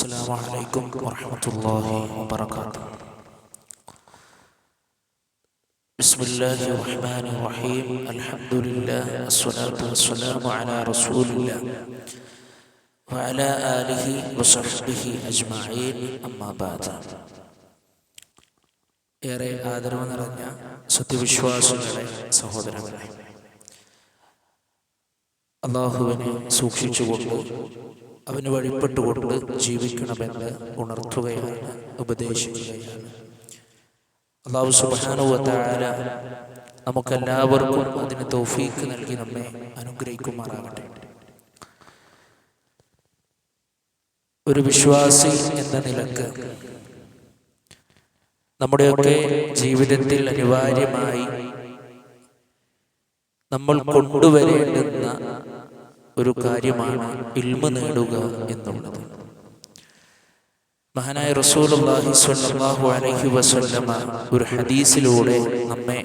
السلام عليكم ورحمة الله وبركاته. بسم الله الرحمن الرحيم. الحمد لله والصلاة والسلام على رسول الله وعلى آله وصحبه أجمعين. أما بعد. ഏറെ ആദരവ് നിറഞ്ഞ സത്യവിശ്വാസികളെ, സഹോദരങ്ങളെ, അല്ലാഹുവിനെ സൂക്ഷിച്ചുകൊണ്ട് അവന് വഴിപ്പെട്ടുകൊണ്ട് ജീവിക്കണമെന്ന് ഉണർത്തുകയാണ്, ഉപദേശിക്കുകയാണ്. അല്ലാഹു സുബ്ഹാനഹു വ തആല നമുക്കെല്ലാവർക്കും അതിന് തൗഫീഖ് നൽകി നമ്മെ അനുഗ്രഹിക്കുമാറാകട്ടെ. ഒരു വിശ്വാസി എന്ന നിലക്ക് നമ്മുടെയൊക്കെ ജീവിതത്തിൽ അനിവാര്യമായി നമ്മൾ കൊണ്ടുവരേണ്ടുന്ന ഒരു കാര്യമാണ് ഇൽമ് നേടുക എന്നുള്ളത്. മഹാനായ റസൂലുള്ളാഹി സ്വല്ലല്ലാഹു അലൈഹി വസല്ലമ ഒരു ഹദീസിലൂടെ നമ്മെ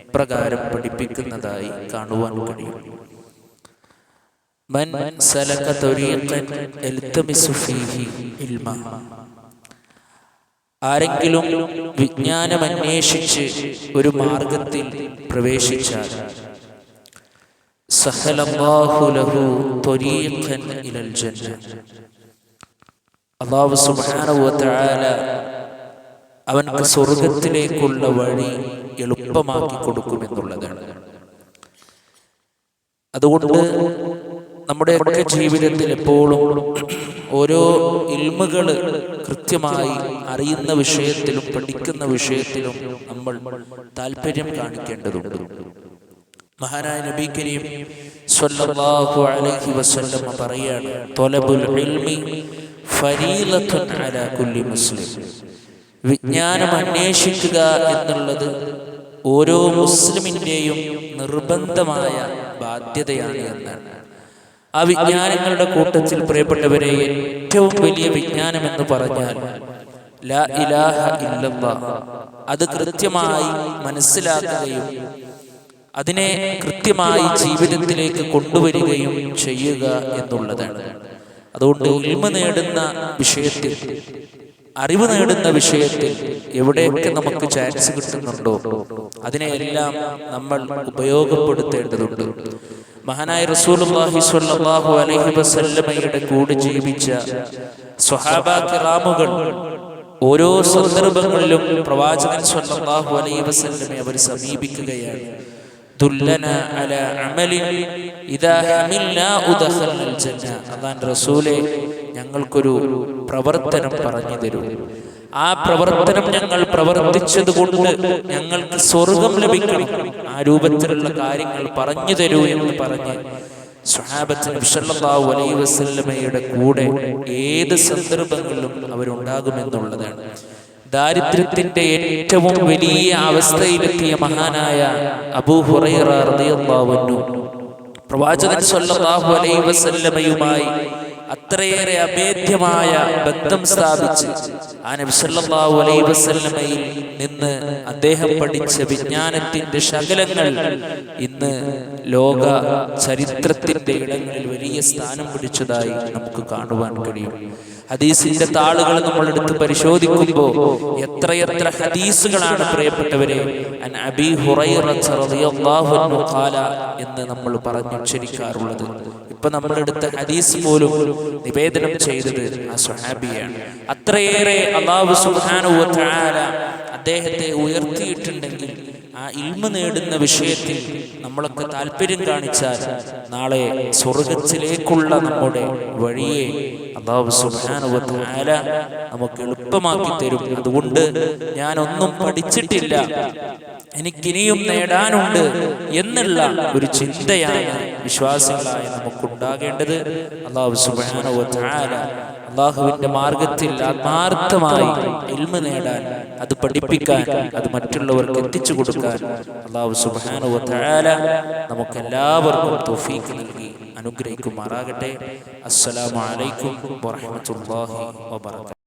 ഇപ്രകാരം പഠിപ്പിക്കുന്നതായി കാണുവാൻ കഴിയും. മൻ സലക തരീഖൻ യൽതമിസു ഫീഹി ഇൽമ, ആരെങ്കിലും വിജ്ഞാനം അന്വേഷിച്ച് ഒരു മാർഗത്തിൽ പ്രവേശിച്ചാൽ സഹലല്ലാഹു ലഹു ത്വരീഖൻ ഇലൽ ജന്ന, അല്ലാഹു സുബ്ഹാനഹു വ തആല അവൻക്ക് സ്വർഗ്ഗത്തിലേക്കുള്ള വഴി എളുപ്പമാക്കി കൊടുക്കുമെന്നുള്ളതാണ്. അതുകൊണ്ട് നമ്മുടെയൊക്കെ ജീവിതത്തിൽ എപ്പോഴും ഓരോ ഇൽമുകൾ കൃത്യമായി അറിയുന്ന വിഷയത്തിലും പഠിക്കുന്ന വിഷയത്തിലും നമ്മൾ താല്പര്യം കാണിക്കേണ്ടതുണ്ട്. മഹാനായ നബി കരീം സ്വല്ലല്ലാഹു അലൈഹി വസല്ലം പറയാണ്, ത്വലബുൽ ഇൽമി ഫരീളത്തുൻ അലാ കുല്ലി മുസ്ലിം, വിജ്ഞാനം അന്വേഷിക്കുക എന്നുള്ളത് ഓരോ മുസ്ലിമിന്റെയും നിർബന്ധമായ ബാധ്യതയാണ് എന്നാണ്. ആ വിജ്ഞാനങ്ങളുടെ കൂട്ടത്തിൽ പ്രിയപ്പെട്ടവരെ, ഏറ്റവും വലിയ വിജ്ഞാനം എന്ന് പറഞ്ഞാൽ ലാ ഇലാഹ ഇല്ലല്ലാഹ്, അത് കൃത്യമായി മനസ്സിലാക്കുകയും അതിനെ കൃത്യമായി ജീവിതത്തിലേക്ക് കൊണ്ടുവരികയും ചെയ്യുക എന്നുള്ളതാണ്. അതുകൊണ്ട് ഇൽമ നേടുന്ന വിഷയത്തിൽ, അറിവ് നേടുന്ന വിഷയത്തിൽ എവിടെയൊക്കെ നമുക്ക് ചാൻസ് കിട്ടുന്നുണ്ടോ അതിനെയെല്ലാം നമ്മൾ ഉപയോഗപ്പെടുത്തേണ്ടതുണ്ട്. മഹാനായ റസൂലുള്ളാഹി സ്വല്ലല്ലാഹു അലൈഹി വസല്ലമയുടെ കൂടെ ജീവിച്ച സ്വഹാബാ കിറാമുകൾ ഓരോ സന്ദർഭങ്ങളിലും പ്രവാചകൻ സ്വല്ലല്ലാഹു അലൈഹി വസല്ലമയെ അവർ സമീപിക്കുകയാണ്. ദുല്ലനാ അലാ അമലിൻ ഇദാ ഹമിൽനാ ഉദഖൽനൽ ജന്ന, അല്ലാഹുവിന്റെ റസൂലേ, ഞങ്ങൾക്കൊരു പ്രവർത്തനം പറഞ്ഞു തരൂ, ആ പ്രവർത്തനം ഞങ്ങൾ പ്രവർത്തിച്ചത് കൊണ്ട് ഞങ്ങൾക്ക് സ്വർഗം ലഭിക്കണം, ആ രൂപത്തിലുള്ള കാര്യങ്ങൾ പറഞ്ഞു തരൂ എന്ന് പറഞ്ഞ് സ്വഹാബത്ത് നബി സല്ലല്ലാഹു അലൈഹി വസല്ലമയുടെ കൂടെ ഏത് സന്ദർഭങ്ങളിലും അവരുണ്ടാകുമെന്നുള്ളതാണ്. ദാരിദ്ര്യത്തിന്റെ ഏറ്റവും വലിയ അവസ്ഥയിലെത്തിയ മഹാനായ അബൂ ഹുറൈറ റളിയല്ലാഹു അൻഹു പ്രവാചകൻ സ്വല്ലല്ലാഹു അലൈഹി വസല്ലമയുമായി അത്രയേറെ അഭേദ്യമായ ബന്ധം സ്ഥാപിച്ച് ആ നബി സല്ലല്ലാഹു അലൈഹി വസല്ലമയിൽ നിന്ന് അദ്ദേഹം പഠിച്ച വിജ്ഞാനത്തിന്റെ ശകലങ്ങൾ ഇന്ന് ലോക ചരിത്രത്തിന്റെ ഇടങ്ങളിൽ വലിയ സ്ഥാനം പിടിച്ചതായി നമുക്ക് കാണുവാൻ കഴിയും. ഹദീസിന്റെ താളുകൾ നമ്മൾ എടുത്ത് പരിശോധിക്കുമ്പോൾ എത്രയെത്ര ഹദീസുകളാണ് പ്രിയപ്പെട്ടവരെ അൻ അബീ ഹുറൈറത റളിയല്ലാഹു അൻഹു ഖാല എന്ന് നമ്മൾ പറഞ്ഞുച്ചരിക്കാറുള്ളത്. ഇപ്പൊ നമ്മൾ എടുത്ത ഹദീസ് പോലും നിവേദനം ചെയ്തത് ആ സ്വഹാബിയാണ്. അത്രയേറെ അല്ലാഹു സുബ്ഹാനഹു വ തആല അദ്ദേഹത്തെ ഉയർത്തിയിട്ടുണ്ടെങ്കിൽ ആ ഇൽമ നേടുന്ന വിഷയത്തിൽ നമ്മളൊക്കെ താല്പര്യം കാണിച്ചാൽ നാളെ സ്വർഗത്തിലേക്കുള്ള നമ്മുടെ വഴിയെ അല്ലാഹു സുബ്ഹാനഹു വ തആല നമുക്ക് എളുപ്പമാക്കി തരും. അതുകൊണ്ട് ഞാനൊന്നും പഠിച്ചിട്ടില്ല, എനിക്കിനിയും നേടാനുണ്ട് എന്നുള്ള ഒരു ചിന്തയാണ് വിശ്വാസികളായ നമുക്കുണ്ടാകേണ്ടത്. അല്ലാഹു സുബ്ഹാനഹു വ തആല അല്ലാഹുവിന്റെ മാർഗത്തിൽ ആത്മാർത്ഥമായി ഇൽമ നേടാൻ, അത് പഠിപ്പിക്കാൻ, അത് മറ്റുള്ളവർക്ക് എത്തിച്ചു കൊടുക്കാൻ അല്ലാഹു സുബ്ഹാനഹു വ തആല നമുക്കെല്ലാവർക്കും തൗഫീഖ് നൽകി അനുഗ്രഹിക്കുമാറാകട്ടെ. അസ്സലാമു അലൈക്കും വറഹ്മത്തുള്ളാഹി വബറകാതുഹു.